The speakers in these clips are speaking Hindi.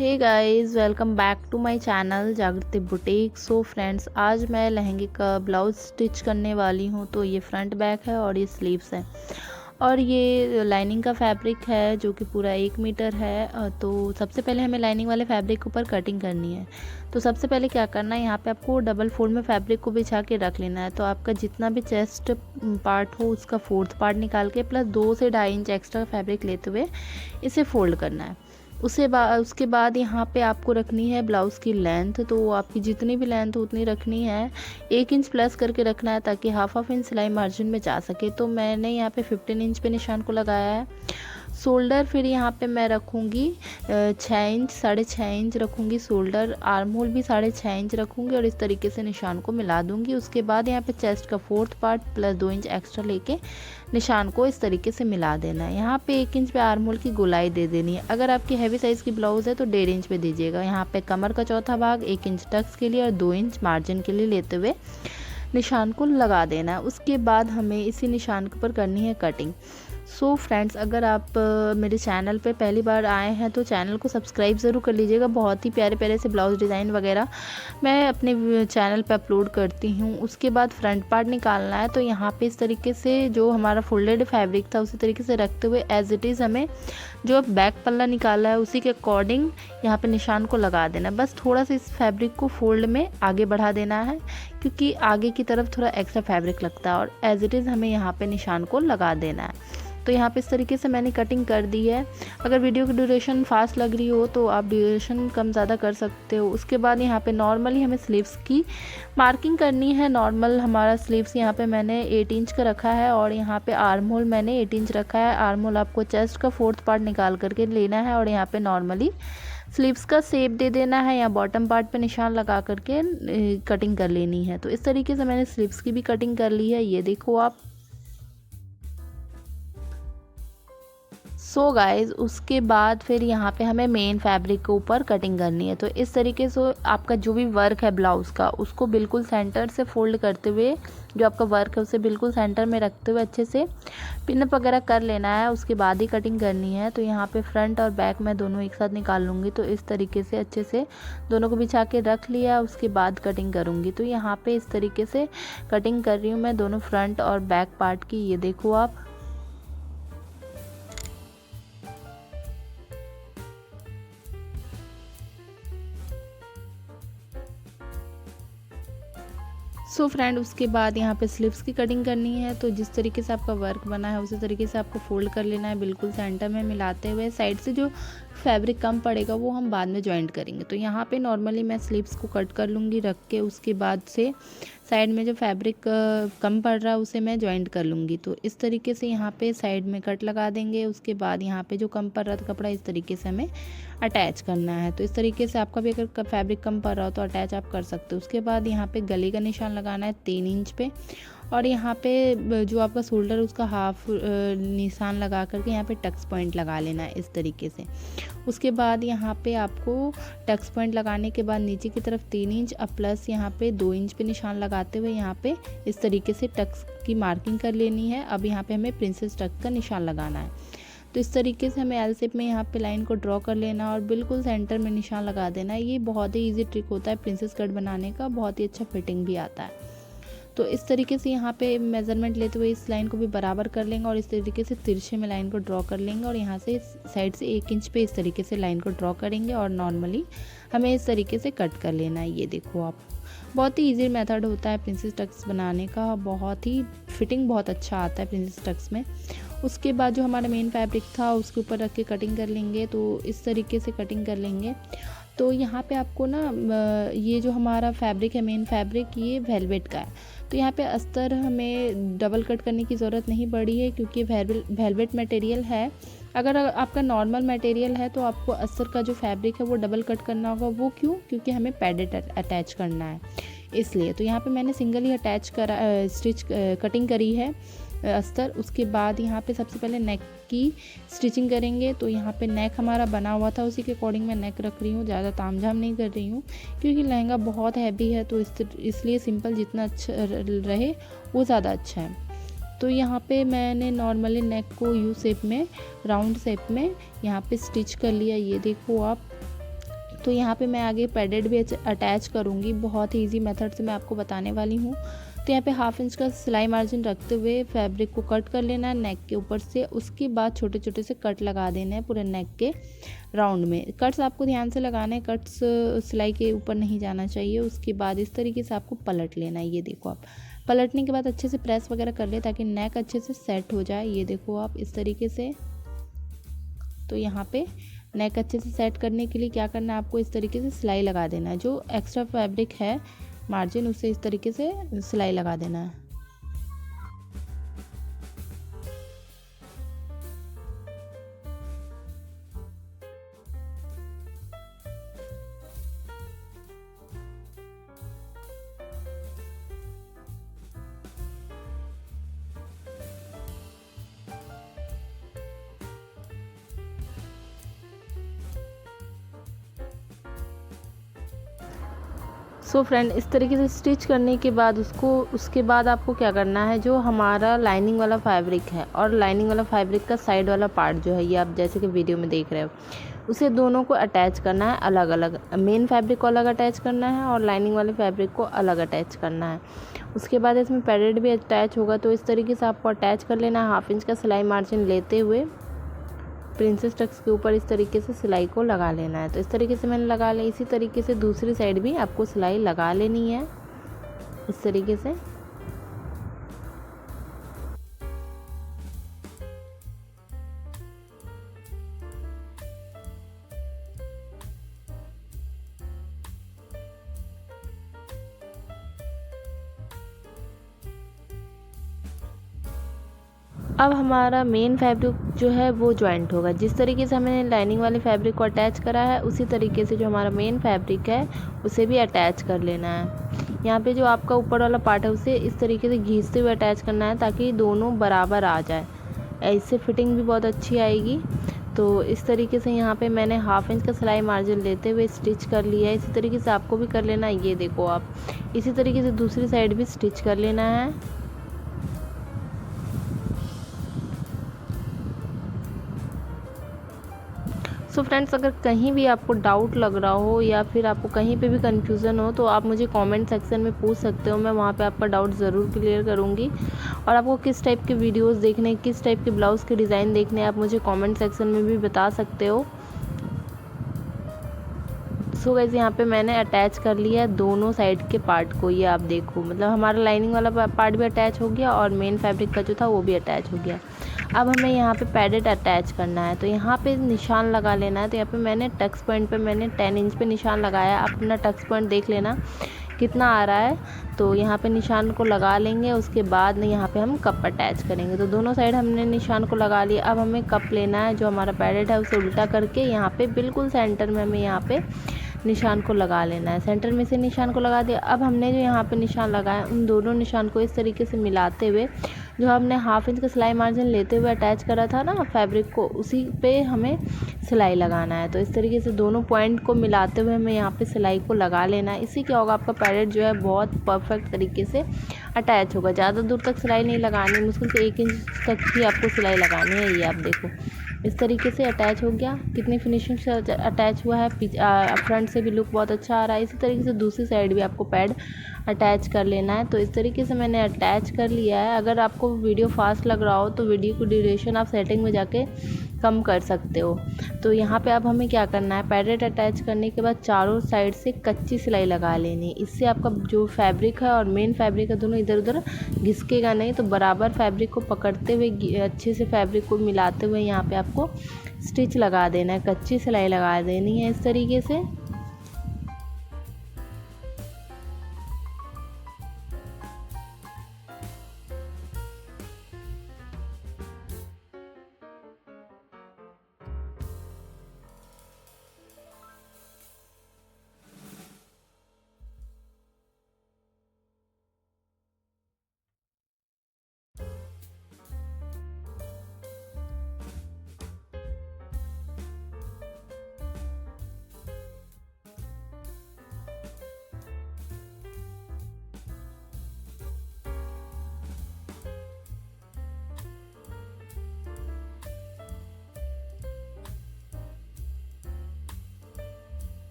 Hey guys, welcome back to my channel Jagriti boutique. So friends, आज मैं लहंगे का ब्लाउज स्टिच करने वाली हूँ। तो ये फ्रंट बैक है और ये स्लीव्स है और ये लाइनिंग का फैब्रिक है जो कि पूरा 1 मीटर है। तो सबसे पहले हमें लाइनिंग वाले फैब्रिक के ऊपर कटिंग करनी है। तो सबसे पहले क्या करना है, यहाँ पे आपको डबल फोल्ड में फैब्रिक को बिछा के रख लेना है। तो आपका जितना भी चेस्ट पार्ट हो उसका 4th पार्ट निकाल के प्लस 2 से 2.5 इंच एक्स्ट्रा फैब्रिक लेते हुए इसे फोल्ड करना है। उसके बाद यहाँ पे आपको रखनी है ब्लाउज़ की लेंथ। तो आपकी जितनी भी लेंथ हो उतनी रखनी है, 1 इंच प्लस करके रखना है ताकि हाफ इंच सिलाई मार्जिन में जा सके। तो मैंने यहाँ पे 15 इंच पे निशान को लगाया है। शोल्डर फिर यहाँ पे मैं रखूँगी 6 इंच, 6.5 इंच रखूँगी शोल्डर। आर्म होल भी 6.5 इंच रखूँगी और इस तरीके से निशान को मिला दूँगी। उसके बाद यहाँ पे चेस्ट का 4th part plus 2 inch extra लेके निशान को इस तरीके से मिला देना है। यहाँ पे 1 इंच पे आर्म होल की गोलाई दे देनी है। अगर आपकी हैवी साइज़ की ब्लाउज़ है तो 1.5 इंच पे दीजिएगा। यहाँ पे कमर का चौथा भाग 1 इंच टक्स के लिए और 2 इंच मार्जिन के लिए लेते हुए निशान को लगा देना है। उसके बाद हमें इसी निशान के ऊपर करनी है कटिंग। सो फ्रेंड्स, अगर आप मेरे चैनल पे पहली बार आए हैं तो चैनल को सब्सक्राइब ज़रूर कर लीजिएगा। बहुत ही प्यारे प्यारे से ब्लाउज डिज़ाइन वगैरह मैं अपने चैनल पे अपलोड करती हूँ। उसके बाद फ्रंट पार्ट निकालना है। तो यहाँ पे इस तरीके से जो हमारा फोल्डेड फैब्रिक था उसी तरीके से रखते हुए एज इट इज़ हमें जो बैक पल्ला निकाला है उसी के अकॉर्डिंग यहाँ पे निशान को लगा देना है। बस थोड़ा सा इस फैब्रिक को फोल्ड में आगे बढ़ा देना है क्योंकि आगे की तरफ थोड़ा एक्स्ट्रा फैब्रिक लगता है और एज इट इज़ हमें यहाँ पे निशान को लगा देना है। तो यहाँ पे इस तरीके से मैंने कटिंग कर दी है। अगर वीडियो की ड्यूरेशन फास्ट लग रही हो तो आप ड्यूरेशन कम ज़्यादा कर सकते हो। उसके बाद यहाँ पे नॉर्मली हमें स्लीव्स की मार्किंग करनी है। नॉर्मल हमारा स्लीव्स यहाँ पे मैंने 8 इंच का रखा है और यहाँ पे आर्म होल मैंने 8 इंच रखा है। आर्म होल आपको चेस्ट का 4th पार्ट निकाल करके लेना है और यहाँ पे नॉर्मली स्लीव्स का शेप दे देना है या बॉटम पार्ट पे निशान लगा करके कटिंग कर लेनी है। तो इस तरीके से मैंने स्लीव्स की भी कटिंग कर ली है, ये देखो आप। सो गाइज, उसके बाद फिर यहाँ पे हमें मेन फैब्रिक के ऊपर कटिंग करनी है। तो इस तरीके से आपका जो भी वर्क है ब्लाउज़ का उसको बिल्कुल सेंटर से फोल्ड करते हुए, जो आपका वर्क है उसे बिल्कुल सेंटर में रखते हुए अच्छे से पिनअप वगैरह कर लेना है। उसके बाद ही कटिंग करनी है। तो यहाँ पे फ्रंट और बैक मैं दोनों एक साथ निकाल लूँगी। तो इस तरीके से अच्छे से दोनों को बिछा के रख लिया, उसके बाद कटिंग करूँगी। तो यहाँ पे इस तरीके से कटिंग कर रही हूँ मैं दोनों फ्रंट और बैक पार्ट की, ये देखो आप। सो फ्रेंड, उसके बाद यहाँ पे स्लीव्स की कटिंग करनी है। तो जिस तरीके से आपका वर्क बना है उसी तरीके से आपको फोल्ड कर लेना है, बिल्कुल सेंटर में मिलाते हुए। साइड से जो फैब्रिक कम पड़ेगा वो हम बाद में जॉइंट करेंगे। तो यहाँ पे नॉर्मली मैं स्लीव्स को कट कर लूँगी रख के, उसके बाद से साइड में जो फैब्रिक कम पड़ रहा है उसे मैं जॉइंट कर लूँगी। तो इस तरीके से यहाँ पे साइड में कट लगा देंगे। उसके बाद यहाँ पे जो कम पड़ रहा था कपड़ा इस तरीके से हमें अटैच करना है। तो इस तरीके से आपका भी अगर फैब्रिक कम पड़ रहा हो तो अटैच आप कर सकते हो। उसके बाद यहाँ पे गले का निशान लगाना है 3 इंच पे और यहाँ पे जो आपका शोल्डर है उसका हाफ निशान लगा करके यहाँ पे टक्स पॉइंट लगा लेना है इस तरीके से। उसके बाद यहाँ पे आपको टक्स पॉइंट लगाने के बाद नीचे की तरफ 3 इंच और प्लस यहाँ पे 2 इंच पे निशान लगाते हुए यहाँ पे इस तरीके से टक्स की मार्किंग कर लेनी है। अब यहाँ पे हमें प्रिंसेस टक का निशान लगाना है। तो इस तरीके से हमें एल शेप में यहाँ पे लाइन को ड्रॉ कर लेना और बिल्कुल सेंटर में निशान लगा देना है। ये बहुत ही इजी ट्रिक होता है प्रिंसेस कट बनाने का, बहुत ही अच्छा फिटिंग भी आता है। तो इस तरीके से यहाँ पे मेज़रमेंट लेते हुए इस लाइन को भी बराबर कर लेंगे और इस तरीके से तिरछे में लाइन को ड्रॉ कर लेंगे और यहाँ से साइड से 1 इंच पे इस तरीके से लाइन को ड्रॉ करेंगे और नॉर्मली हमें इस तरीके से कट कर लेना है। ये देखो आप, बहुत ही ईजी मेथड होता है प्रिंसेस टक्स बनाने का, बहुत ही फिटिंग बहुत अच्छा आता है प्रिंसेस टक्स में। उसके बाद जो हमारा मेन फैब्रिक था उसके ऊपर रख के कटिंग कर लेंगे। तो इस तरीके से कटिंग कर लेंगे। तो यहाँ पे आपको ना ये जो हमारा फैब्रिक है मेन फैब्रिक ये वेलवेट का है। तो यहाँ पे अस्तर हमें डबल कट करने की ज़रूरत नहीं पड़ी है क्योंकि वेलवेट मटेरियल है। अगर आपका नॉर्मल मटेरियल है तो आपको अस्तर का जो फैब्रिक है वो डबल कट करना होगा। वो क्यों? क्योंकि हमें पैडेड अटैच करना है इसलिए। तो यहाँ पे मैंने सिंगल ही अटैच करा कटिंग करी है अस्तर। उसके बाद यहाँ पे सबसे पहले नेक की स्टिचिंग करेंगे। तो यहाँ पे नेक हमारा बना हुआ था उसी के अकॉर्डिंग मैं नेक रख रही हूँ, ज़्यादा तामझाम नहीं कर रही हूँ क्योंकि लहंगा बहुत हैवी है। तो इसलिए सिंपल जितना अच्छा रहे वो ज़्यादा अच्छा है। तो यहाँ पे मैंने नॉर्मली नेक को यू शेप में, राउंड शेप में यहाँ पे स्टिच कर लिया, ये देखो आप। तो यहाँ पे मैं आगे पैडेड भी अटैच करूँगी, बहुत ही ईजी मेथड से मैं आपको बताने वाली हूँ। तो यहाँ पे 1/2 इंच का सिलाई मार्जिन रखते हुए फैब्रिक को कट कर लेना है नेक के ऊपर से। उसके बाद छोटे छोटे से कट लगा देने हैं पूरे नेक के राउंड में। कट्स आपको ध्यान से लगाने हैं, कट्स सिलाई के ऊपर नहीं जाना चाहिए। उसके बाद इस तरीके से आपको पलट लेना है। ये देखो, आप पलटने के बाद अच्छे से प्रेस वगैरह कर ले ताकि नेक अच्छे से सेट हो जाए। ये देखो आप इस तरीके से। तो यहाँ पे नेक अच्छे से सेट करने के लिए क्या करना है, आपको इस तरीके से सिलाई लगा देना है। जो एक्स्ट्रा फैब्रिक है मार्जिन, उसे इस तरीके से सिलाई लगा देना है। सो फ्रेंड, इस तरीके से स्टिच करने के बाद उसके बाद आपको क्या करना है, जो हमारा लाइनिंग वाला फैब्रिक है और लाइनिंग वाला फैब्रिक का साइड वाला पार्ट जो है, ये आप जैसे कि वीडियो में देख रहे हो, उसे दोनों को अटैच करना है अलग अलग। मेन फैब्रिक को अलग अटैच करना है और लाइनिंग वाले फैब्रिक को अलग अटैच करना है। उसके बाद इसमें पैडेड भी अटैच होगा, तो इस तरीके से आपको अटैच कर लेना है। 1/2 इंच का सिलाई मार्जिन लेते हुए प्रिंसेस टक्स के ऊपर इस तरीके से सिलाई को लगा लेना है। तो इस तरीके से मैंने लगा लिया। इसी तरीके से दूसरी साइड भी आपको सिलाई लगा लेनी है इस तरीके से। अब हमारा मेन फैब्रिक जो है वो जॉइंट होगा। जिस तरीके से हमने लाइनिंग वाले फैब्रिक को अटैच करा है, उसी तरीके से जो हमारा मेन फैब्रिक है उसे भी अटैच कर लेना है। यहाँ पे जो आपका ऊपर वाला पार्ट है उसे इस तरीके से घिसते हुए अटैच करना है ताकि दोनों बराबर आ जाए। इससे फिटिंग भी बहुत अच्छी आएगी। तो इस तरीके से यहाँ पे मैंने 1/2 इंच का सिलाई मार्जिन लेते हुए स्टिच कर लिया है। इसी तरीके से आपको भी कर लेना है। ये देखो आप, इसी तरीके से दूसरी साइड भी स्टिच कर लेना है। सो फ्रेंड्स, अगर कहीं भी आपको डाउट लग रहा हो या फिर आपको कहीं पे भी कन्फ्यूज़न हो तो आप मुझे कमेंट सेक्शन में पूछ सकते हो। मैं वहाँ पे आपका डाउट ज़रूर क्लियर करूँगी। और आपको किस टाइप के वीडियोस देखने, किस टाइप के ब्लाउज़ के डिज़ाइन देखने, आप मुझे कमेंट सेक्शन में भी बता सकते हो। सो गाइस, यहाँ पे मैंने अटैच कर लिया है दोनों साइड के पार्ट को। ये आप देखो, मतलब हमारा लाइनिंग वाला पार्ट भी अटैच हो गया और मेन फैब्रिक का जो था वो भी अटैच हो गया। अब हमें यहाँ पे पैडेड अटैच करना है, तो यहाँ पे निशान लगा लेना है। तो यहाँ पे मैंने टक्स पॉइंट पे मैंने 10 इंच पे निशान लगाया। आप अपना टक्स पॉइंट देख लेना कितना आ रहा है। तो यहाँ पे निशान को लगा लेंगे। उसके बाद में यहाँ पे हम कप अटैच करेंगे। तो दोनों साइड हमने निशान को लगा लिया। अब हमें कप लेना है, जो हमारा पैडेड है उसे उल्टा करके यहाँ पे बिल्कुल सेंटर में हमें यहाँ पे निशान को लगा लेना है। सेंटर में से निशान को लगा दिया। अब हमने जो यहाँ पे निशान लगाया, उन दोनों निशान को इस तरीके से मिलाते हुए, जो हमने 1/2 इंच का सिलाई मार्जिन लेते हुए अटैच करा था ना फैब्रिक को, उसी पे हमें सिलाई लगाना है। तो इस तरीके से दोनों पॉइंट को मिलाते हुए हमें यहाँ पे सिलाई को लगा लेना है। इससे क्या होगा, आपका पैडेड जो है बहुत परफेक्ट तरीके से अटैच होगा। ज़्यादा दूर तक सिलाई नहीं लगानी, मुश्किल से 1 इंच तक ही आपको सिलाई लगानी है। ये आप देखो, इस तरीके से अटैच हो गया। कितनी फिनिशिंग से अटैच हुआ है। फ्रंट से भी लुक बहुत अच्छा आ रहा है। इसी तरीके से दूसरी साइड भी आपको पैड अटैच कर लेना है। तो इस तरीके से मैंने अटैच कर लिया है। अगर आपको वीडियो फास्ट लग रहा हो तो वीडियो की ड्यूरेशन आप सेटिंग में जाके कम कर सकते हो। तो यहाँ पे अब हमें क्या करना है, पैडेड अटैच करने के बाद चारों साइड से कच्ची सिलाई लगा लेनी है। इससे आपका जो फैब्रिक है और मेन फैब्रिक है दोनों इधर उधर घिसकेगा नहीं। तो बराबर फैब्रिक को पकड़ते हुए अच्छे से फैब्रिक को मिलाते हुए यहाँ पे आपको स्टिच लगा देना है, कच्ची सिलाई लगा देनी है इस तरीके से।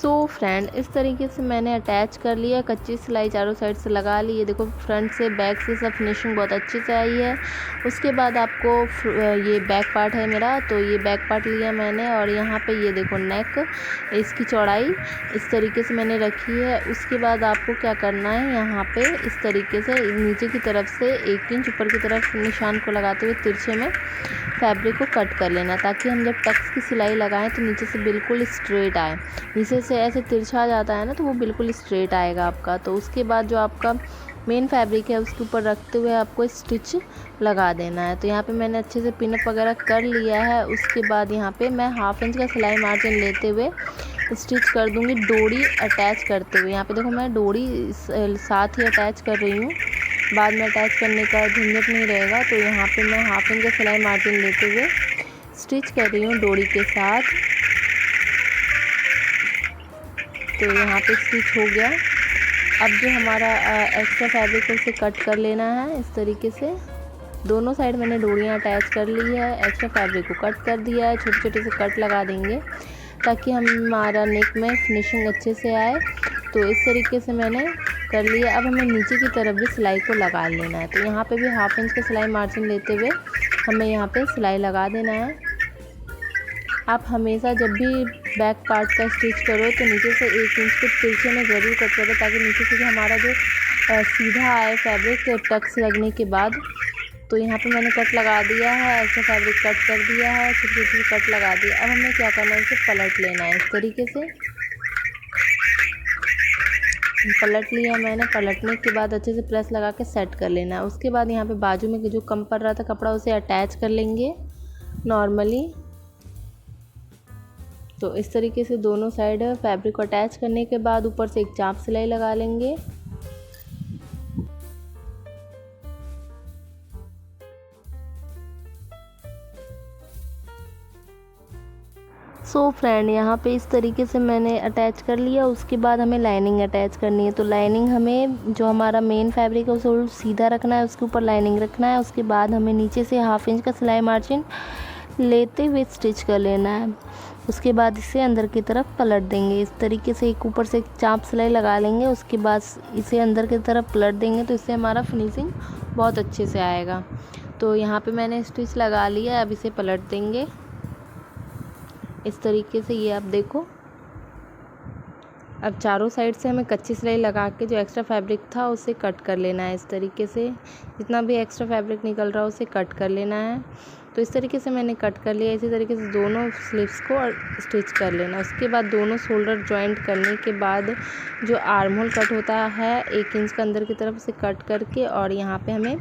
सो फ्रेंड इस तरीके से मैंने अटैच कर लिया, कच्ची सिलाई चारों साइड से लगा ली। ये देखो फ्रंट से बैक से सब फिनिशिंग बहुत अच्छे से आई है। उसके बाद आपको ये बैक पार्ट है मेरा, तो ये बैक पार्ट लिया मैंने और यहाँ पे ये देखो नेक, इसकी चौड़ाई इस तरीके से मैंने रखी है। उसके बाद आपको क्या करना है, यहाँ पे इस तरीके से नीचे की तरफ से 1 इंच ऊपर की तरफ निशान को लगाते हुए तिरछे में फैब्रिक को कट कर लेना, ताकि हम जब टक्स की सिलाई लगाएं तो नीचे से बिल्कुल स्ट्रेट आए। नीचे से ऐसे तिरछा जाता है ना तो वो बिल्कुल स्ट्रेट आएगा आपका। तो उसके बाद जो आपका मेन फैब्रिक है उसके ऊपर रखते हुए आपको स्टिच लगा देना है। तो यहाँ पे मैंने अच्छे से पिनअप वगैरह कर लिया है। उसके बाद यहाँ पे मैं 1/2 इंच का सिलाई मार्जिन लेते हुए स्टिच कर दूँगी, डोरी अटैच करते हुए। यहाँ पे देखो मैं डोरी साथ ही अटैच कर रही हूँ, बाद में अटैच करने का झंझट नहीं रहेगा। तो यहाँ पे मैं 1/2 इंच का सिलाई मार्जिन लेते हुए स्टिच कर रही हूँ डोरी के साथ। तो यहाँ पे स्टिच हो गया। अब जो हमारा एक्स्ट्रा फैब्रिक है उसे कट कर लेना है इस तरीके से। दोनों साइड मैंने डोरियाँ अटैच कर ली है, एक्स्ट्रा फैब्रिक को कट कर दिया है, छोटे छोटे से कट लगा देंगे ताकि हमारा नेक में फिनिशिंग अच्छे से आए। तो इस तरीके से मैंने कर लिया। अब हमें नीचे की तरफ भी सिलाई को लगा लेना है। तो यहाँ पे भी 1/2 इंच का सिलाई मार्जिन लेते हुए हमें यहाँ पे सिलाई लगा देना है। आप हमेशा जब भी बैक पार्ट का स्टिच करो तो नीचे से 1 इंच के तिरछे में ज़रूर कट करो, ताकि नीचे से हमारा जो सीधा आए फैब्रिक टक्स लगने के बाद। तो यहाँ पे मैंने कट लगा दिया है, ऐसा फैब्रिक कट कर दिया है, छोटी छोटी कट लगा दिया। अब हमें क्या करना है, इसे पलट लेना है इस तरीके से। पलट लिया मैंने, पलटने के बाद अच्छे से प्रेस लगा के सेट कर लेना है। उसके बाद यहाँ पे बाजू में जो कम पड़ रहा था कपड़ा उसे अटैच कर लेंगे नॉर्मली। तो इस तरीके से दोनों साइड फैब्रिक को अटैच करने के बाद ऊपर से एक चाप सिलाई लगा लेंगे। सो फ्रेंड यहाँ पे इस तरीके से मैंने अटैच कर लिया। उसके बाद हमें लाइनिंग अटैच करनी है। तो लाइनिंग हमें जो हमारा मेन फैब्रिक है उसे सीधा रखना है, उसके ऊपर लाइनिंग रखना है। उसके बाद हमें नीचे से 1/2 इंच का सिलाई मार्जिन लेते हुए स्टिच कर लेना है। उसके बाद इसे अंदर की तरफ पलट देंगे इस तरीके से, एक ऊपर से एक चाप सिलाई लगा लेंगे। उसके बाद इसे अंदर की तरफ पलट देंगे, तो इससे हमारा फिनिशिंग बहुत अच्छे से आएगा। तो यहाँ पे मैंने स्टिच लगा लिया, अब इसे पलट देंगे इस तरीके से। ये आप देखो, अब चारों साइड से हमें कच्ची सिलाई लगा के जो एक्स्ट्रा फैब्रिक था उसे कट कर लेना है इस तरीके से। जितना भी एक्स्ट्रा फैब्रिक निकल रहा है उसे कट कर लेना है। तो इस तरीके से मैंने कट कर लिया। इसी तरीके से दोनों स्लीव्स को स्टिच कर लेना। उसके बाद दोनों शोल्डर जॉइंट करने के बाद जो आर्म होल कट होता है 1 इंच का अंदर की तरफ से कट करके, और यहाँ पे हमें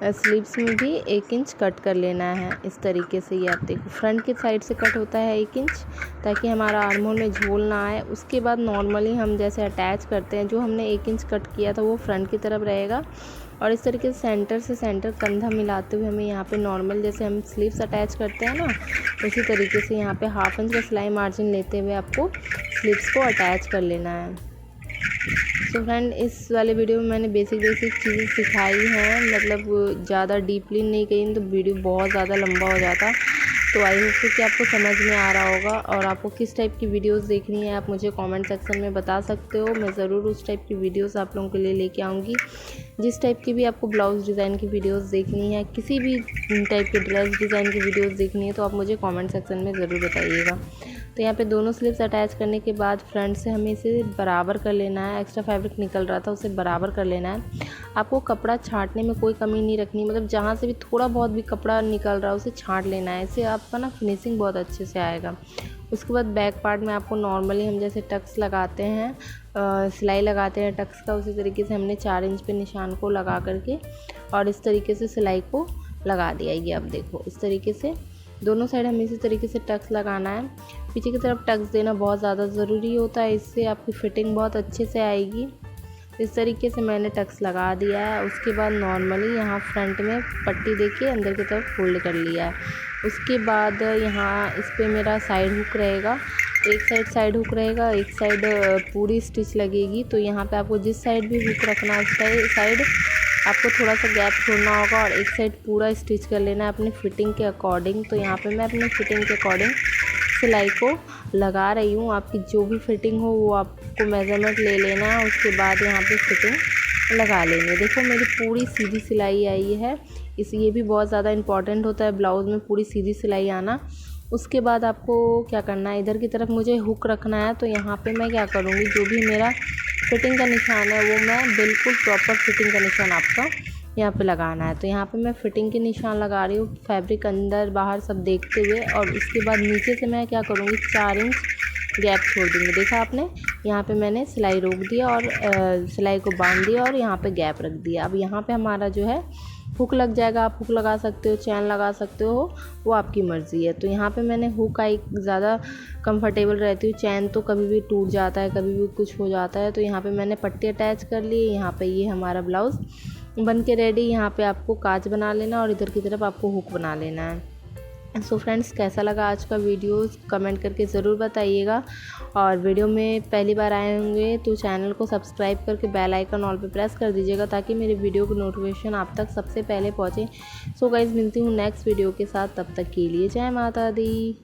स्लीव्स में भी 1 इंच कट कर लेना है इस तरीके से। ये आप देखो फ्रंट की साइड से कट होता है 1 इंच, ताकि हमारा आर्म होल में झोल ना आए। उसके बाद नॉर्मली हम जैसे अटैच करते हैं, जो हमने 1 इंच कट किया था वो फ्रंट की तरफ रहेगा, और इस तरीके से सेंटर कंधा मिलाते हुए हमें यहाँ पे नॉर्मल जैसे हम स्लीव्स अटैच करते हैं ना, उसी तरीके से यहाँ पे 1/2 इंच का सिलाई मार्जिन लेते हुए आपको स्लीव्स को अटैच कर लेना है। तो फ्रेंड इस वाले वीडियो में मैंने बेसिक चीज़ें सिखाई हैं, मतलब ज़्यादा डीपली नहीं गई तो वीडियो बहुत ज़्यादा लंबा हो जाता। तो आई होप कि आपको समझ में आ रहा होगा। और आपको किस टाइप की वीडियोस देखनी है आप मुझे कमेंट सेक्शन में बता सकते हो। मैं ज़रूर उस टाइप की वीडियोस आप लोगों के लिए लेके आऊँगी। जिस टाइप की भी आपको ब्लाउज़ डिज़ाइन की वीडियोस देखनी है, किसी भी टाइप के ड्रेस डिज़ाइन की वीडियोस देखनी है, तो आप मुझे कमेंट सेक्शन में ज़रूर बताइएगा। तो यहाँ पे दोनों स्लीव्स अटैच करने के बाद फ्रंट से हमें इसे बराबर कर लेना है। एक्स्ट्रा फैब्रिक निकल रहा था उसे बराबर कर लेना है। आपको कपड़ा छांटने में कोई कमी नहीं रखनी, मतलब जहाँ से भी थोड़ा बहुत भी कपड़ा निकल रहा है उसे छांट लेना है। इससे आपका ना फिनिशिंग बहुत अच्छे से आएगा। उसके बाद बैक पार्ट में आपको नॉर्मली हम जैसे टक्स लगाते हैं, सिलाई लगाते हैं टक्स का, उसी तरीके से हमने 4 इंच पे निशान को लगा करके और इस तरीके से सिलाई को लगा दिया। ये आप देखो इस तरीके से दोनों साइड हमें इसी तरीके से टक्स लगाना है। पीछे की तरफ टक्स देना बहुत ज़्यादा ज़रूरी होता है, इससे आपकी फ़िटिंग बहुत अच्छे से आएगी। इस तरीके से मैंने टक्स लगा दिया है। उसके बाद नॉर्मली यहाँ फ्रंट में पट्टी देके अंदर की तरफ फोल्ड कर लिया है। उसके बाद यहाँ इस पे मेरा साइड हुक रहेगा, एक साइड हुक रहेगा, एक साइड पूरी स्टिच लगेगी। तो यहाँ पे आपको जिस साइड भी हुक रखना है उस साइड आपको थोड़ा सा गैप छोड़ना होगा और एक साइड पूरा स्टिच कर लेना है अपनी फ़िटिंग के अकॉर्डिंग। तो यहाँ पे मैं अपनी फ़िटिंग के अकॉर्डिंग सिलाई को लगा रही हूँ। आपकी जो भी फिटिंग हो वो आपको मेज़रमेंट ले लेना है, उसके बाद यहाँ पे फिटिंग लगा लेनी है। देखो मेरी पूरी सीधी सिलाई आई है। ये भी बहुत ज़्यादा इम्पॉर्टेंट होता है ब्लाउज़ में, पूरी सीधी सिलाई आना। उसके बाद आपको क्या करना है, इधर की तरफ मुझे हुक रखना है, तो यहाँ पे मैं क्या करूँगी, जो भी मेरा फिटिंग का निशान है वो मैं बिल्कुल प्रॉपर फिटिंग का निशान आपका यहाँ पे लगाना है। तो यहाँ पे मैं फिटिंग के निशान लगा रही हूँ, फैब्रिक अंदर बाहर सब देखते हुए। और उसके बाद नीचे से मैं क्या करूँगी, 4 इंच गैप छोड़ दूँगी। देखा आपने, यहाँ पे मैंने सिलाई रोक दिया और सिलाई को बांध दिया और यहाँ पे गैप रख दिया। अब यहाँ पे हमारा जो है हुक लग जाएगा। आप हुक लगा सकते हो, चैन लगा सकते हो, वो आपकी मर्ज़ी है। तो यहाँ पे मैंने हुक आई ज़्यादा कंफर्टेबल रहती हूँ, चैन तो कभी भी टूट जाता है, कभी भी कुछ हो जाता है। तो यहाँ पे मैंने पट्टी अटैच कर ली। यहाँ पे ये हमारा ब्लाउज़ बन के रेडी। यहाँ पे आपको काज बना लेना और इधर की तरफ आपको हुक बना लेना है। सो फ्रेंड्स, कैसा लगा आज का वीडियो कमेंट करके ज़रूर बताइएगा। और वीडियो में पहली बार आए होंगे तो चैनल को सब्सक्राइब करके बेल आइकन ऑल पे प्रेस कर दीजिएगा, ताकि मेरे वीडियो की नोटिफिकेशन आप तक सबसे पहले पहुँचे। सो गाइज़, मिलती हूँ नेक्स्ट वीडियो के साथ, तब तक के लिए जय माता दी।